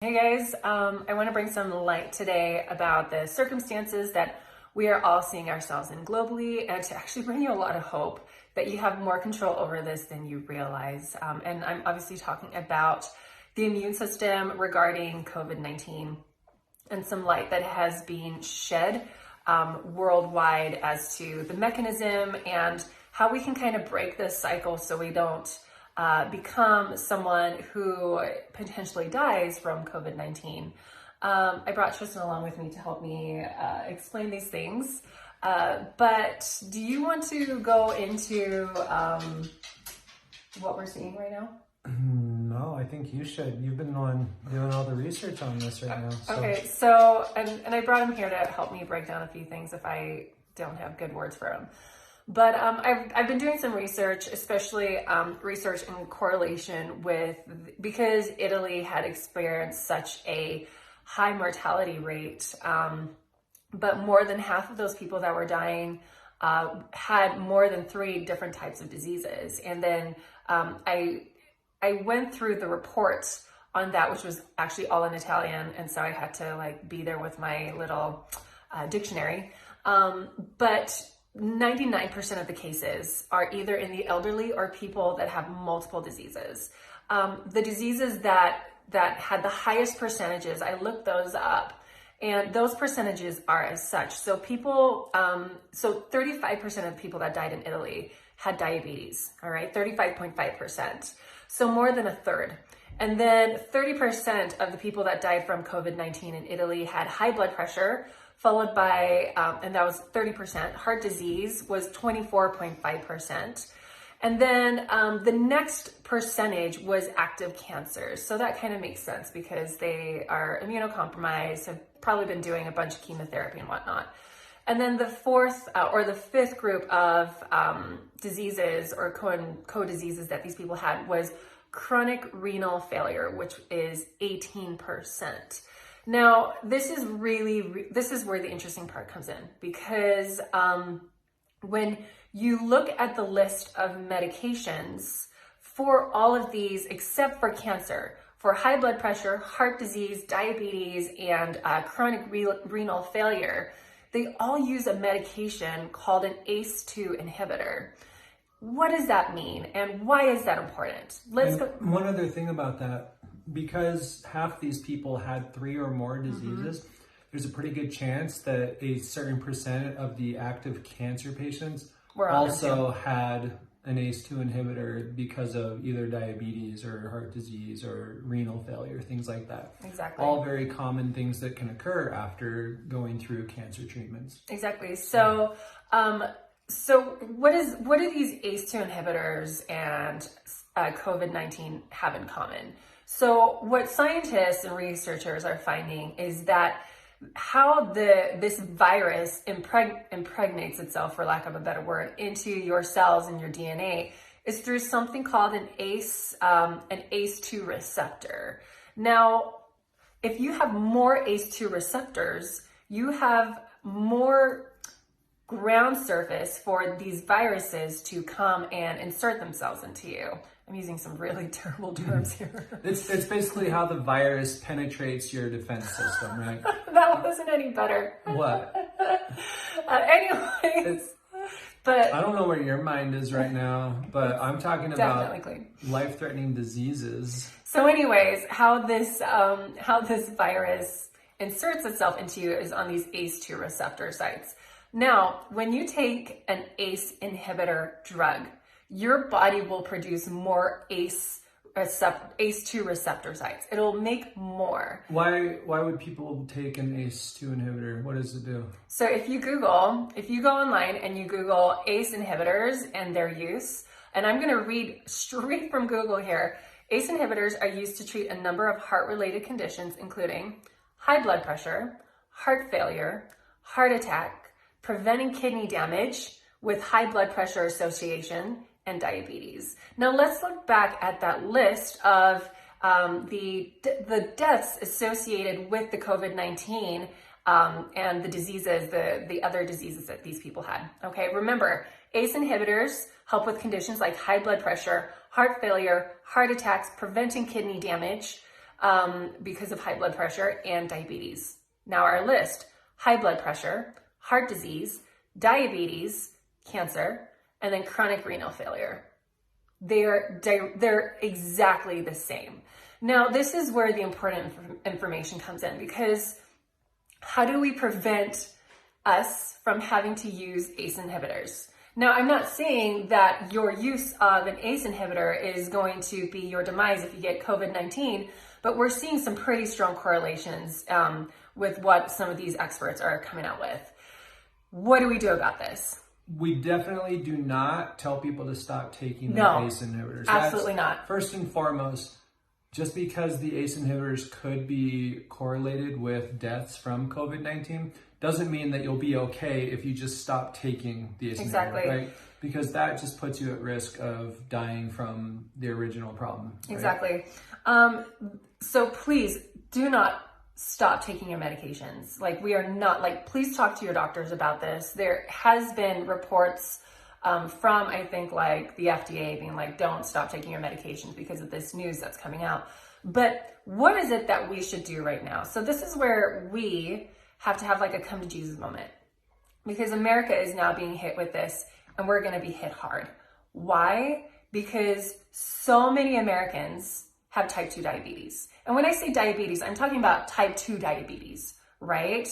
Hey guys, I want to bring some light today about the circumstances that we are all seeing ourselves in globally, and to actually bring you a lot of hope that you have more control over this than you realize. And I'm obviously talking about the immune system regarding COVID-19 and some light that has been shed worldwide as to the mechanism and how we can kind of break this cycle so we don't become someone who potentially dies from COVID-19. I brought Tristan along with me to help me explain these things. But do you want to go into what we're seeing right now? No, I think you should. You've been doing all the research on this right now. So. Okay, so, and I brought him here to help me break down a few things if I don't have good words for him. But I've been doing some research, especially research in correlation with, because Italy had experienced such a high mortality rate, but more than half of those people that were dying had more than 3 different types of diseases. And then I went through the reports on that, which was actually all in Italian, and so I had to be there with my little dictionary. But 99% of the cases are either in the elderly or people that have multiple diseases. The diseases that had the highest percentages, I looked those up, and those percentages are as such. So people, so 35% of people that died in Italy had diabetes, all right, 35.5%. So more than a third. And then 30% of the people that died from COVID-19 in Italy had high blood pressure, followed by, and that was 30%, heart disease was 24.5%. And then the next percentage was active cancers. So that kind of makes sense because they are immunocompromised, have probably been doing a bunch of chemotherapy and whatnot. And then the fourth or the fifth group of diseases or co-diseases that these people had was chronic renal failure, which is 18%. Now, this is where the interesting part comes in, because when you look at the list of medications for all of these, except for cancer, for high blood pressure, heart disease, diabetes, and chronic renal failure, they all use a medication called an ACE2 inhibitor. What does that mean, and why is that important? One other thing about that, because half these people had 3 or more diseases, there's a pretty good chance that a certain percent of the active cancer patients also had an ACE2 inhibitor because of either diabetes or heart disease or renal failure, things like that. Exactly. All very common things that can occur after going through cancer treatments. Exactly. So, what do these ACE2 inhibitors and COVID-19 have in common? So what scientists and researchers are finding is that how this virus impregnates itself, for lack of a better word, into your cells and your DNA is through something called an ACE2 receptor. Now, if you have more ACE2 receptors, you have more ground surface for these viruses to come and insert themselves into you. I'm using some really terrible terms here. It's basically how the virus penetrates your defense system, right? That wasn't any better. What? Anyways, but I don't know where your mind is right now, but I'm talking about clean. Life-threatening diseases. So anyways, how this virus inserts itself into you is on these ACE2 receptor sites. Now, when you take an ACE inhibitor drug, your body will produce more ACE2 receptor sites. It'll make more. Why would people take an ACE2 inhibitor? What does it do? So if you go online and you Google ACE inhibitors and their use, and I'm going to read straight from Google here. ACE inhibitors are used to treat a number of heart-related conditions, including high blood pressure, heart failure, heart attack, preventing kidney damage with high blood pressure association, and diabetes. Now let's look back at that list of the deaths associated with the COVID-19 and the diseases, the other diseases that these people had. Okay, remember, ACE inhibitors help with conditions like high blood pressure, heart failure, heart attacks, preventing kidney damage, because of high blood pressure and diabetes. Now our list: high blood pressure, heart disease, diabetes, cancer, and then chronic renal failure. They're exactly the same. Now, this is where the important information comes in, because how do we prevent us from having to use ACE inhibitors? Now, I'm not saying that your use of an ACE inhibitor is going to be your demise if you get COVID-19, but we're seeing some pretty strong correlations with what some of these experts are coming out with. What do we do about this? We definitely do not tell people to stop taking the ACE inhibitors. Absolutely not. First and foremost, just because the ACE inhibitors could be correlated with deaths from COVID-19 doesn't mean that you'll be okay if you just stop taking the ACE inhibitor, right? Because that just puts you at risk of dying from the original problem. Right? Exactly. So please do not stop taking your medications. Like, we are not, like, please talk to your doctors about this. There has been reports from, I think, like the FDA being like, don't stop taking your medications because of this news that's coming out. But what is it that we should do right now? So this is where we have to have like a come to Jesus moment, because America is now being hit with this, and we're going to be hit hard. Why? Because so many Americans have type 2 diabetes. And when I say diabetes, I'm talking about type 2 diabetes, right?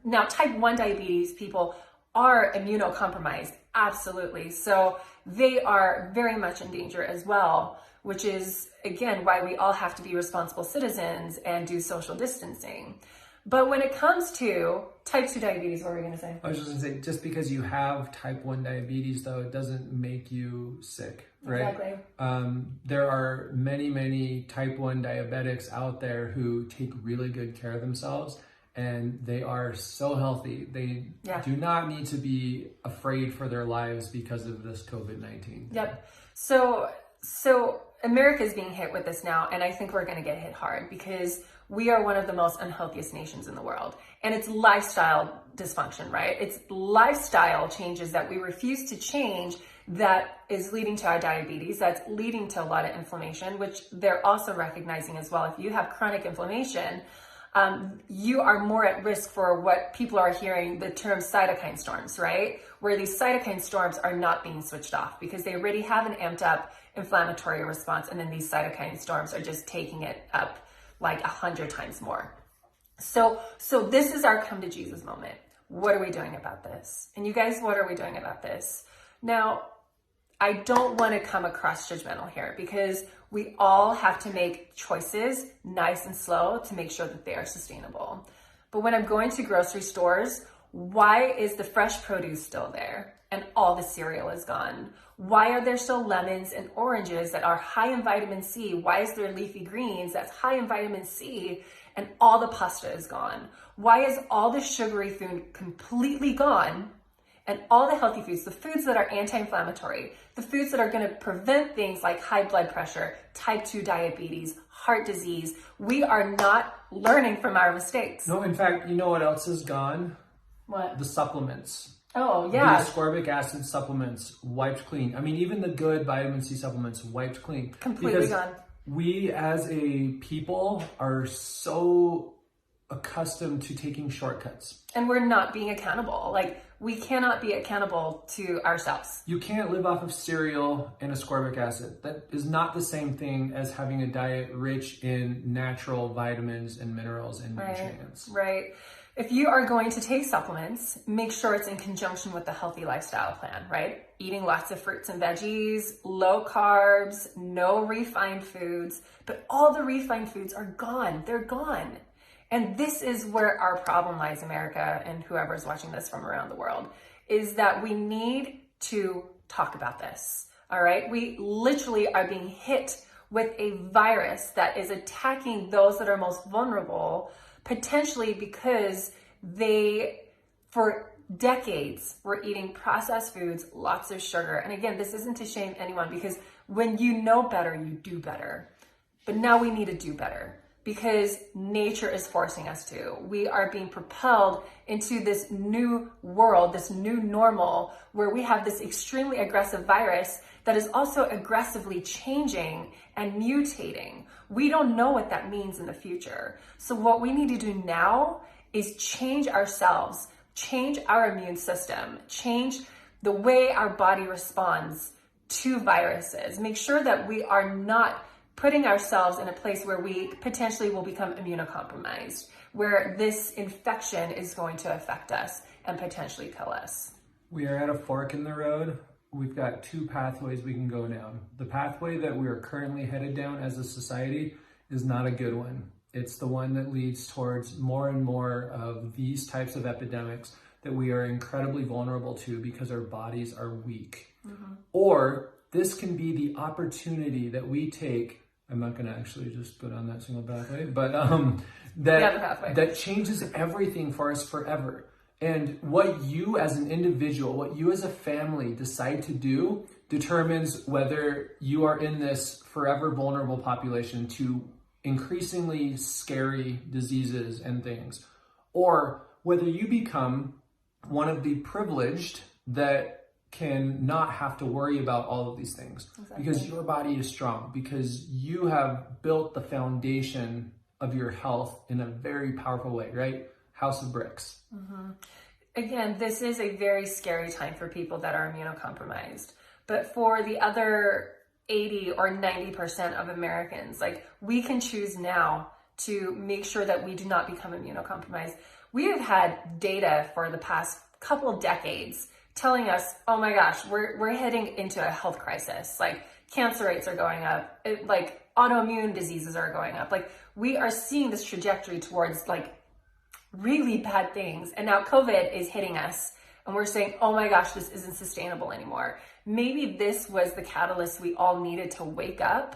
Now, type 1 diabetes people are immunocompromised, absolutely. So they are very much in danger as well, which is, again, why we all have to be responsible citizens and do social distancing. But when it comes to type 2 diabetes, what were we going to say? I was just going to say, just because you have type 1 diabetes, though, it doesn't make you sick, right? Exactly. There are many, many type 1 diabetics out there who take really good care of themselves, and they are so healthy. They do not need to be afraid for their lives because of this COVID-19. Yep. So America is being hit with this now, and I think we're going to get hit hard because we are one of the most unhealthiest nations in the world. And it's lifestyle dysfunction, right? It's lifestyle changes that we refuse to change that is leading to our diabetes, that's leading to a lot of inflammation, which they're also recognizing as well. If you have chronic inflammation, you are more at risk for what people are hearing, the term cytokine storms, right? Where these cytokine storms are not being switched off because they already have an amped up inflammatory response, and then these cytokine storms are just taking it up like 100 times more. So this is our come to Jesus moment. What are we doing about this? And you guys, what are we doing about this? Now, I don't want to come across judgmental here, because we all have to make choices nice and slow to make sure that they are sustainable. But when I'm going to grocery stores, why is the fresh produce still there and all the cereal is gone? Why are there still lemons and oranges that are high in vitamin C? Why is there leafy greens that's high in vitamin C and all the pasta is gone? Why is all the sugary food completely gone and all the healthy foods, the foods that are anti-inflammatory, the foods that are going to prevent things like high blood pressure, type 2 diabetes, heart disease? We are not learning from our mistakes. No, in fact, you know what else is gone? What? The supplements. Oh, yeah. The ascorbic acid supplements wiped clean. I mean, even the good vitamin C supplements wiped clean. Completely gone. We as a people are so accustomed to taking shortcuts. And we're not being accountable. Like, we cannot be accountable to ourselves. You can't live off of cereal and ascorbic acid. That is not the same thing as having a diet rich in natural vitamins and minerals and nutrients. Right. If you are going to take supplements, make sure it's in conjunction with the healthy lifestyle plan, right? Eating lots of fruits and veggies, low carbs, no refined foods, but all the refined foods are gone. They're gone. And this is where our problem lies, America, and whoever's watching this from around the world, is that we need to talk about this, all right? We literally are being hit with a virus that is attacking those that are most vulnerable, potentially because they, for decades, were eating processed foods, lots of sugar. And again, this isn't to shame anyone, because when you know better, you do better. But now we need to do better, because nature is forcing us to. We are being propelled into this new world, this new normal, where we have this extremely aggressive virus that is also aggressively changing and mutating, We don't know what that means in the future. So what we need to do now is change ourselves, change our immune system, change the way our body responds to viruses. Make sure that we are not putting ourselves in a place where we potentially will become immunocompromised, where this infection is going to affect us and potentially kill us. We are at a fork in the road. We've got two pathways we can go down. The pathway that we are currently headed down as a society is not a good one. It's the one that leads towards more and more of these types of epidemics that we are incredibly vulnerable to because our bodies are weak. Or this can be the opportunity that we take. I'm not going to actually just go down that single pathway, but that changes everything for us forever. And what you as an individual, what you as a family decide to do determines whether you are in this forever vulnerable population to increasingly scary diseases and things, or whether you become one of the privileged that can not have to worry about all of these things. Exactly. Because your body is strong, because you have built the foundation of your health in a very powerful way, right? House of bricks. Again, this is a very scary time for people that are immunocompromised. But for the other 80 or 90% of Americans, like, we can choose now to make sure that we do not become immunocompromised. We have had data for the past couple of decades telling us, oh my gosh, we're heading into a health crisis. Like, cancer rates are going up, like autoimmune diseases are going up. Like, we are seeing this trajectory towards like really bad things. And now COVID is hitting us and we're saying, oh my gosh, this isn't sustainable anymore. Maybe this was the catalyst we all needed to wake up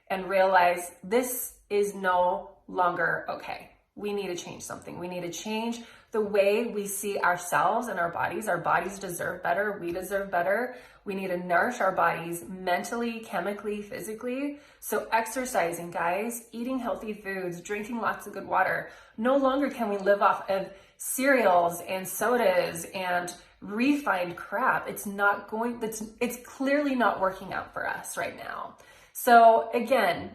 and realize this is no longer okay. We need to change something. We need to change the way we see ourselves and our bodies. Our bodies deserve better. We deserve better. We need to nourish our bodies mentally, chemically, physically. So exercising, guys, eating healthy foods, drinking lots of good water. No longer can we live off of cereals and sodas and refined crap. It's clearly not working out for us right now. So again,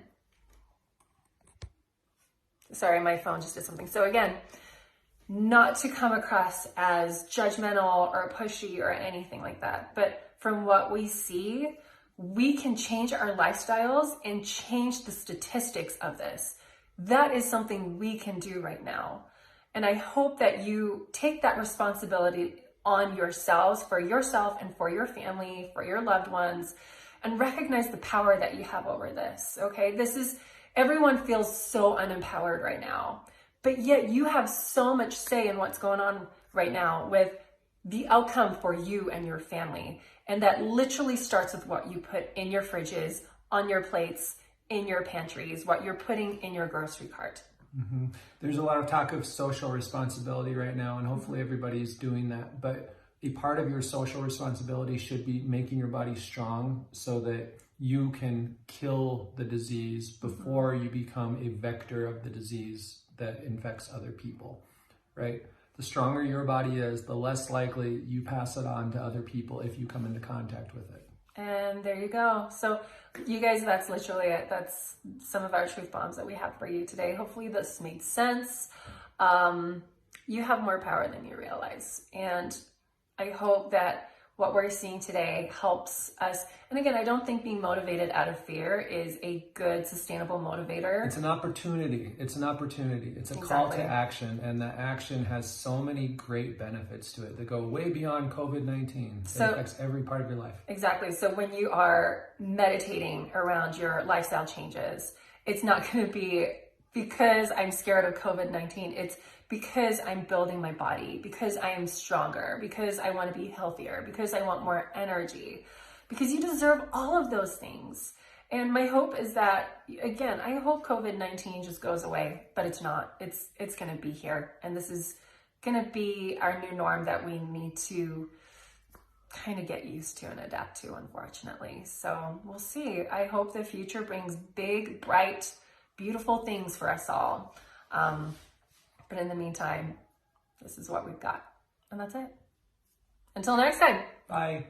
sorry, my phone just did something. So again, not to come across as judgmental or pushy or anything like that, but from what we see, we can change our lifestyles and change the statistics of this. That is something we can do right now. And I hope that you take that responsibility on yourselves, for yourself and for your family, for your loved ones, and recognize the power that you have over this, okay? Everyone feels so unempowered right now, but yet you have so much say in what's going on right now with the outcome for you and your family. And that literally starts with what you put in your fridges, on your plates, in your pantries, what you're putting in your grocery cart. There's a lot of talk of social responsibility right now, and hopefully everybody's doing that. But a part of your social responsibility should be making your body strong so that you can kill the disease before you become a vector of the disease that infects other people, right? The stronger your body is, the less likely you pass it on to other people if you come into contact with it. And there you go. So you guys, that's literally it. That's some of our truth bombs that we have for you today. Hopefully this made sense. You have more power than you realize. And I hope that what we're seeing today helps us. And again, I don't think being motivated out of fear is a good, sustainable motivator. It's an opportunity. It's an opportunity. It's a call to action. And the action has so many great benefits to it that go way beyond COVID-19. It affects every part of your life. Exactly. So when you are meditating around your lifestyle changes, it's not going to be because I'm scared of COVID-19. It's because I'm building my body, because I am stronger, because I want to be healthier, because I want more energy, because you deserve all of those things. And my hope is that, again, I hope COVID-19 just goes away, but it's not. It's going to be here. And this is going to be our new norm that we need to kind of get used to and adapt to, unfortunately. So we'll see. I hope the future brings big, bright, beautiful things for us all. But in the meantime, this is what we've got. And that's it. Until next time. Bye.